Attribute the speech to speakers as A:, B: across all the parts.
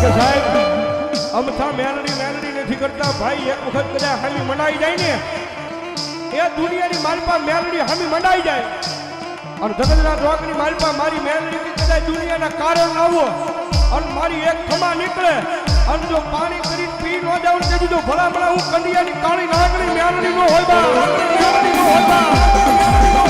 A: સાહેબ અમથા મેલડી નથી કરતા ભાઈ. એક વખત કદાચ હામી મનાઈ જાય ને એ દુનિયાની માલપા મેલડી હામી મનાઈ જાય અને જગતના રોગની માલપા મારી મેલડી કદાચ દુનિયાના કારણ આવો અને મારી એક ખમા નીકળે અને જો પાણી કરી પી ન જાવ તે જો ભલા ભલા હું કંડિયાની કાળી નાગણી મેલડી નો હોય બા મેલડી નો હોય બા.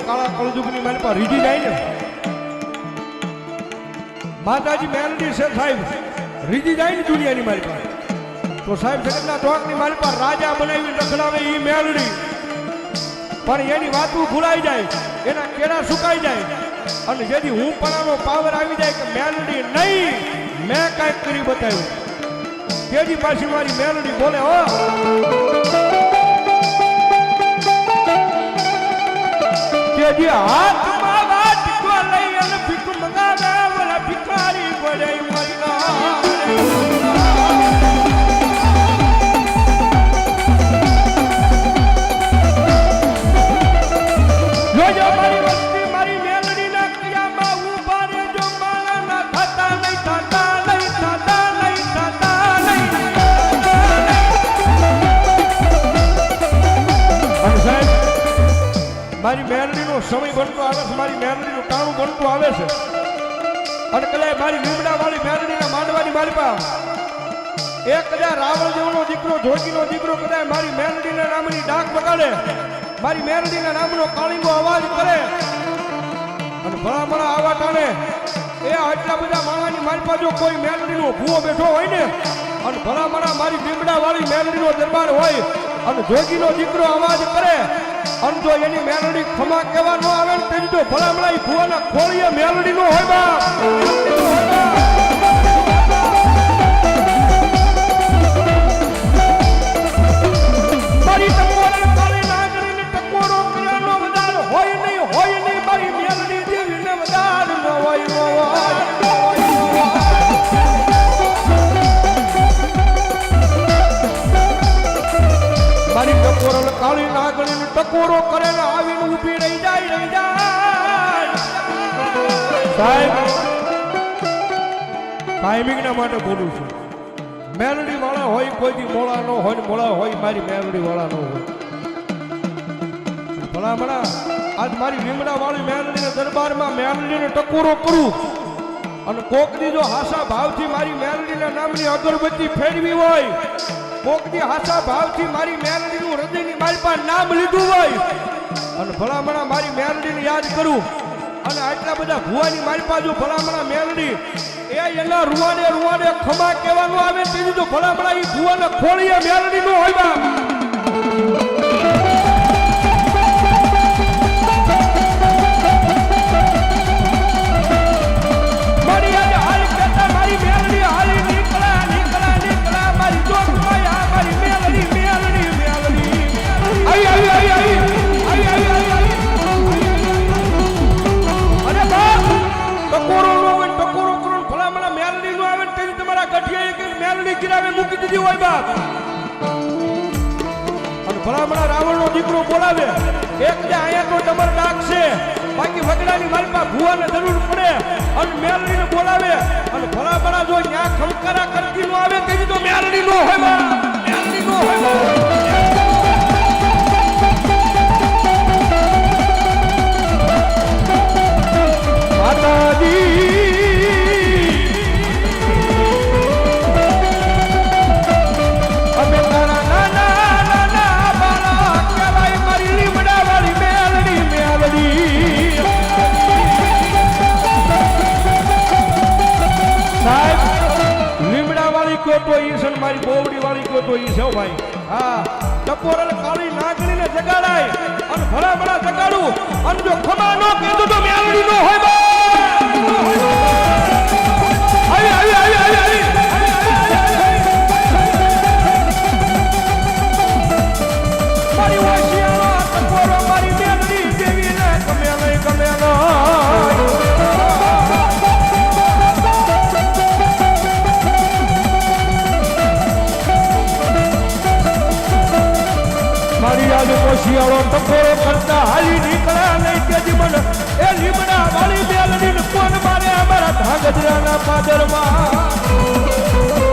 A: રીજી જાય ને માતાજી મેલડી છે સાહેબ રીજી જાય ને દુનિયાની મારી પાસે તો સાહેબ જગતના ચોકની મારી પાસે રાજા બનાવી રખડાવે એ મેલડી પણ એની વાતું ભૂલાઈ જાય એના કેળા સુકાઈ જાય અને જેથી હું પણાનો પાવર આવી જાય કે મેલડી નહીં મેં કાંઈક કરી બતાવ્યું તેજી પાછી મારી મેલડી બોલે હો તેજી હાથ મારી મેલડીનો સમય બનતો આવે છે મારી મેલડીનું ટાણું બનતું આવે છે અને કદાચ મારી લીમડા વાળી મેલડીના માંડવાની મારી પાસે એક કદાચ રાવણ જેવનો દીકરો જોગીનો દીકરો કદાચ મારી મેલડીના નામની ડાક બગાડે મારી મેલડીના નામનો કાળીંગો અવાજ કરે અને ભલામણા આવા ટાણે એ આટલા બધા માણસની મારી પાસે જો કોઈ મેલડીનો ભૂવો બેઠો હોય ને અને ભલામણા મારી લીમડા વાળી મેલડીનો દરબાર હોય અને જોગીનો દીકરો અવાજ કરે અને જો એની મેલડી ખમા કેવા ન આવે ને તેની જો ભલામણા એ ભૂવાના ખોળીએ મેલડી નો હોય બા મારી ટકોરે કાળી નાગરીને ટકોરો કર્યાનો વધાર હોય નહીં મારી મેલડી દેવીને વધાર ન હોય મારી ટકોરો કાળી નાગરીને ટકોરો કરે ને આવીને ઊભી રહી જાય સાહેબ ટાઈમિંગ ના માટે બોલું છું મેલડી વાળા હોય કોઈથી મોળા ન હોય મોળા હોય મારી મેલડી વાળા ન હોય ભલામણા આજ મારી લીમડા વાળી મેલડીના દરબારમાં મેલડીને ટકોરો કરું અને કોકની જો હાસા ભાવથી મારી મેલડીના નામની અગરબત્તી ફેરવી હોય કોકની હાસા ભાવથી મારી મેલડીનું હૃદયની મારી પાસે નામ લીધું હોય અને ભલામણા મારી મેલડીને યાદ કરું અને આટલા બધા ભુવાની મારી પાસે ભલામણા મેલડી એ એના રૂવાડે ખમા કહેવાનું આવે તેની તો ભલામણા એ ભુવાના ખોળીએ મેલડી નો હોય બા મારી આજે હાલ કહેતા મારી મેલડી હાલી નીકળા મારી જોગ માયા મારી મેલડી આઈ અરે બા ટકોરો નો હોય ટકોરો કરો ભલામણા મેલડી નો આવે તેની તમારા ગઠિયા એક મેલડી ગિરાવે મૂકી દીધી હોય બા અને ભલામણા રાવણનો દીકરો બોલાવે એક જે અહીંયા તો ડબર ડાક છે બાકી વગડાની માલપા ભુવાને જરૂર પડે અને મેલડીને બોલાવે અને ભલામણા જો ન્યા ખમકારા કરતી નો આવે તેની તો મેલડી નો હોય બા મેલડી નો હોય માતાજી અમે તારા નાના બાળા કહેવાય મારી લીમડા વાળી મેલડી સાહેબ લીમડા વાળી કયો તો ઈ છે મારી બોવડી વાળી કયો તો ઈ છે ભાઈ હા ટકોરલ કાળી નાગણીને જગાડાય અને ભલા ભલા જગાડું અને જો ખમા નો કીધું તો મેલડી નો હોય બા આવી આવી આવી આવી આવી મારી ઓશિયાળો તકોરો મારી મેલડી દેવી ને ગમે નહીં ગમે મારી આજે ઓશિયાળો તકોરો કરતા હાલી નીકળ્યા નહીં તેજી મને એ લીમડા વાળી મેલડી કોણ મારે અમારા ધાંગધ્રાના પાદરમાં